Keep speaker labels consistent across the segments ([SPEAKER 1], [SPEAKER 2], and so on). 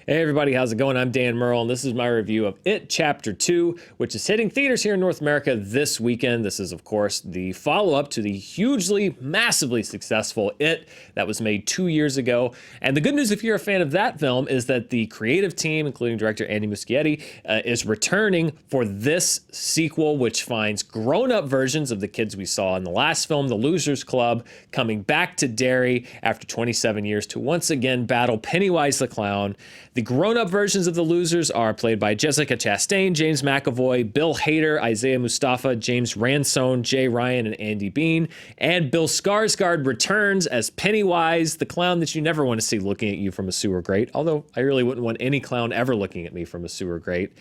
[SPEAKER 1] Hey everybody, how's it going? I'm Dan Murrell, and this is my review of It Chapter 2, which is hitting theaters here in North America this weekend. This is, of course, the follow-up to the hugely, massively successful It that was made 2 years ago. And the good news, if you're a fan of that film, is that the creative team, including director Andy Muschietti, is returning for this sequel, which finds grown-up versions of the kids we saw in the last film, The Losers Club, coming back to Derry after 27 years to once again battle Pennywise the Clown. The grown-up versions of the losers are played by Jessica Chastain, James McAvoy, Bill Hader, Isaiah Mustafa, James Ransone, Jay Ryan, and Andy Bean. And Bill Skarsgard returns as Pennywise, the clown that you never want to see looking at you from a sewer grate, although I really wouldn't want any clown ever looking at me from a sewer grate.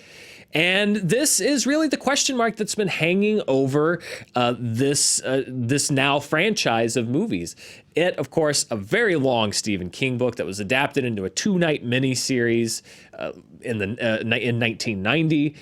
[SPEAKER 1] And this is really the question mark that's been hanging over this now franchise of movies. It, of course, a very long Stephen King book that was adapted into a 2-night miniseries in 1990.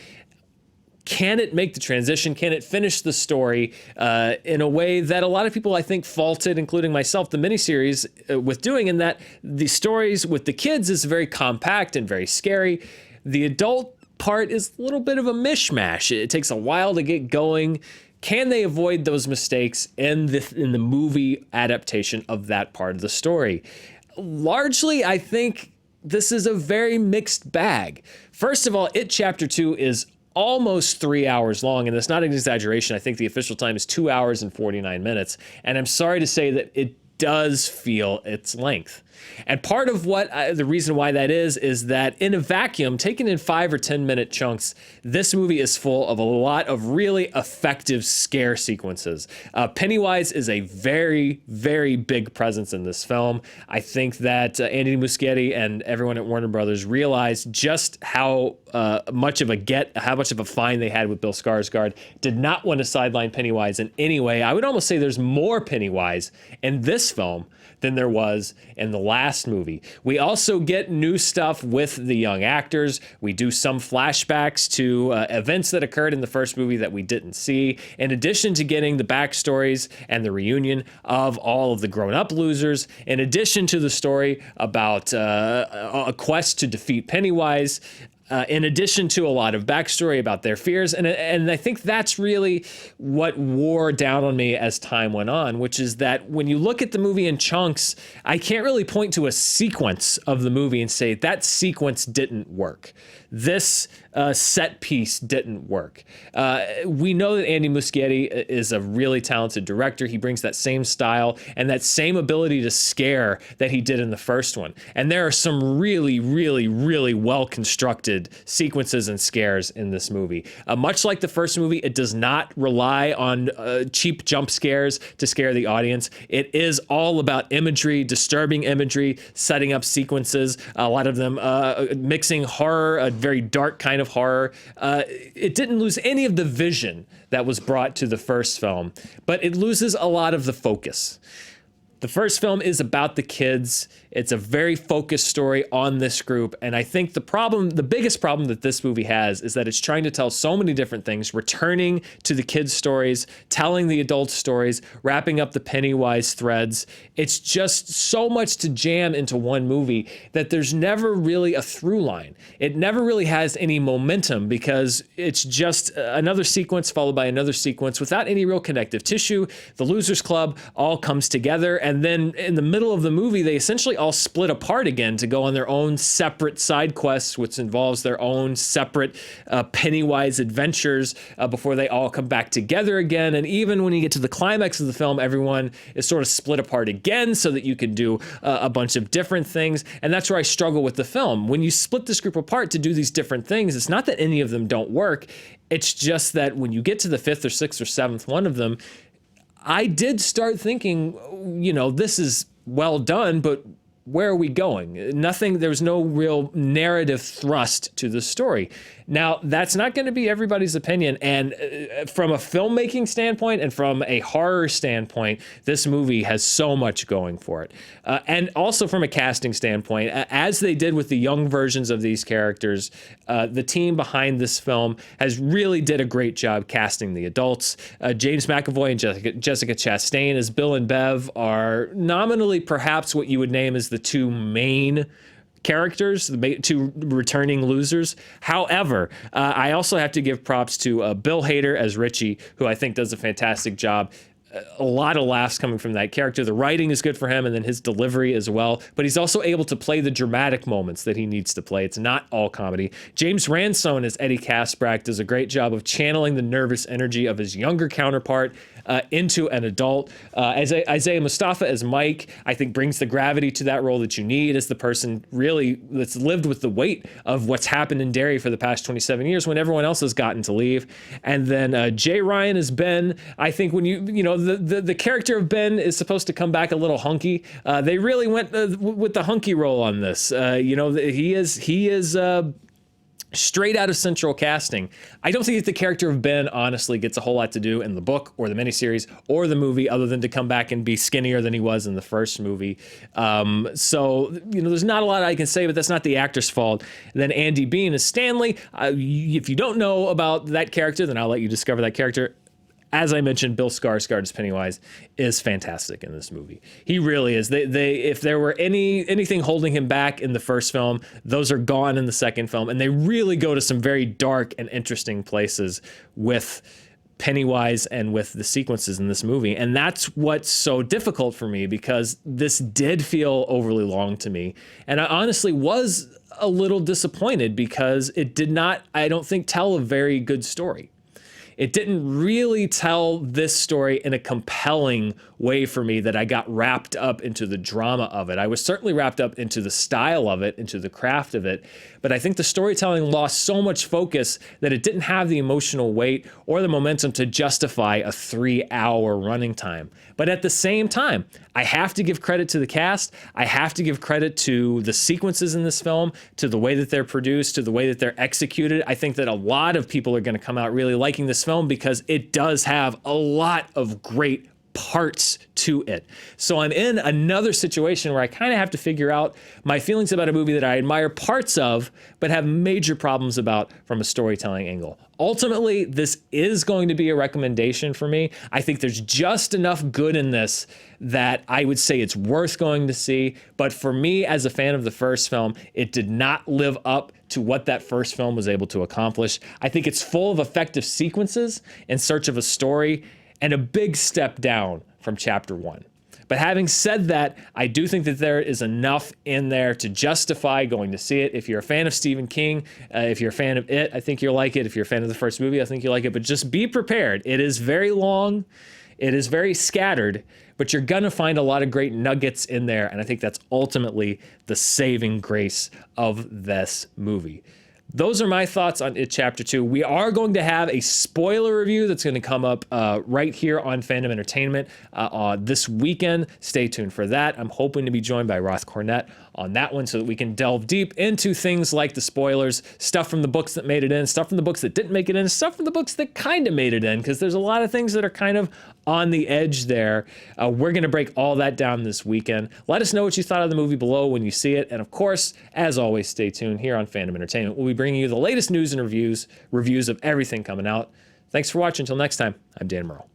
[SPEAKER 1] Can it make the transition? Can it finish the story in a way that a lot of people, I think, faulted, including myself, the miniseries with doing, in that the stories with the kids is very compact and very scary. The adult part is a little bit of a mishmash. It takes a while to get going. Can they avoid those mistakes in the movie adaptation of that part of the story? Largely, I think this is a very mixed bag. First of all, It Chapter 2 is almost 3 hours long, and that's not an exaggeration. I think the official time is 2 hours and 49 minutes, and I'm sorry to say that it does feel its length. And part of the reason why that is that in a vacuum, taken in 5 or 10 minute chunks, this movie is full of a lot of really effective scare sequences. Pennywise is a very, very big presence in this film. I think that Andy Muschietti and everyone at Warner Brothers realized just how much of a fine they had with Bill Skarsgard. Did not want to sideline Pennywise in any way. I would almost say there's more Pennywise in this film than there was in the last movie. We also get new stuff with the young actors. We do some flashbacks to events that occurred in the first movie that we didn't see, in addition to getting the backstories and the reunion of all of the grown-up losers, in addition to the story about a quest to defeat Pennywise, in addition to a lot of backstory about their fears. And I think that's really what wore down on me as time went on, which is that when you look at the movie in chunks, I can't really point to a sequence of the movie and say that sequence didn't work. This set piece didn't work. We know that Andy Muschietti is a really talented director. He brings that same style and that same ability to scare that he did in the first one. And there are some really, really, really well-constructed sequences and scares in this movie. Much like the first movie, it does not rely on cheap jump scares to scare the audience. It is all about imagery, disturbing imagery, setting up sequences, a lot of them mixing horror, a very dark kind of horror. It didn't lose any of the vision that was brought to the first film, but it loses a lot of the focus. The first film is about the kids. It's a very focused story on this group. And I think the biggest problem that this movie has is that it's trying to tell so many different things, returning to the kids' stories, telling the adult stories, wrapping up the Pennywise threads. It's just so much to jam into one movie that there's never really a through line. It never really has any momentum because it's just another sequence followed by another sequence without any real connective tissue. The Losers Club all comes together, and then in the middle of the movie, they essentially all split apart again to go on their own separate side quests, which involves their own separate Pennywise adventures before they all come back together again. And even when you get to the climax of the film, everyone is sort of split apart again so that you can do a bunch of different things. And that's where I struggle with the film. When you split this group apart to do these different things, it's not that any of them don't work. It's just that when you get to the 5th or 6th or 7th one of them, I did start thinking, this is well done, but where are we going? There was no real narrative thrust to the story. Now, that's not going to be everybody's opinion. And from a filmmaking standpoint and from a horror standpoint, this movie has so much going for it. And also from a casting standpoint, as they did with the young versions of these characters, the team behind this film has really did a great job casting the adults. James McAvoy and Jessica Chastain as Bill and Bev are nominally perhaps what you would name as the two main characters, the two returning losers. However, I also have to give props to Bill Hader as Richie, who I think does a fantastic job. A lot of laughs coming from that character. The writing is good for him, and then his delivery as well. But he's also able to play the dramatic moments that he needs to play. It's not all comedy. James Ransone as Eddie Kaspbrak does a great job of channeling the nervous energy of his younger counterpart into an adult. Isaiah Mustafa as Mike, I think, brings the gravity to that role that you need as the person really that's lived with the weight of what's happened in Derry for the past 27 years when everyone else has gotten to leave. And then Jay Ryan as Ben. I think when you know, the character of Ben is supposed to come back a little hunky. They really went with the hunky role on this. You know, he is straight out of central casting. I don't think that the character of Ben honestly gets a whole lot to do in the book or the miniseries or the movie other than to come back and be skinnier than he was in the first movie. So, you know, there's not a lot I can say, but that's not the actor's fault. And then Andy Bean as Stanley. If you don't know about that character, then I'll let you discover that character. As I mentioned, Bill Skarsgard as Pennywise is fantastic in this movie. He really is. If there were anything holding him back in the first film, those are gone in the second film, and they really go to some very dark and interesting places with Pennywise and with the sequences in this movie. And that's what's so difficult for me, because this did feel overly long to me. And I honestly was a little disappointed because it did not, I don't think, tell a very good story. It didn't really tell this story in a compelling way for me that I got wrapped up into the drama of it. I was certainly wrapped up into the style of it, into the craft of it, but I think the storytelling lost so much focus that it didn't have the emotional weight or the momentum to justify a 3-hour running time. But at the same time, I have to give credit to the cast. I have to give credit to the sequences in this film, to the way that they're produced, to the way that they're executed. I think that a lot of people are going to come out really liking this film because it does have a lot of great parts to it. So I'm in another situation where I kind of have to figure out my feelings about a movie that I admire parts of, but have major problems about from a storytelling angle. Ultimately, this is going to be a recommendation for me. I think there's just enough good in this that I would say it's worth going to see. But for me, as a fan of the first film, it did not live up to what that first film was able to accomplish. I think it's full of effective sequences in search of a story, and a big step down from chapter 1. But having said that, I do think that there is enough in there to justify going to see it. If you're a fan of Stephen King, if you're a fan of It, I think you'll like it. If you're a fan of the first movie, I think you'll like it. But just be prepared. It is very long. It is very scattered, but you're going to find a lot of great nuggets in there. And I think that's ultimately the saving grace of this movie. Those are my thoughts on It Chapter 2. We are going to have a spoiler review that's going to come up right here on Fandom Entertainment this weekend. Stay tuned for that. I'm hoping to be joined by Roth Cornett on that one so that we can delve deep into things like the spoilers, stuff from the books that made it in, stuff from the books that didn't make it in, stuff from the books that kind of made it in, because there's a lot of things that are kind of on the edge there. We're going to break all that down this weekend. Let us know what you thought of the movie below when you see it. And of course, as always, stay tuned here on Fandom Entertainment. We'll be bringing you the latest news and reviews of everything coming out. Thanks for watching. Until next time, I'm Dan Murrell.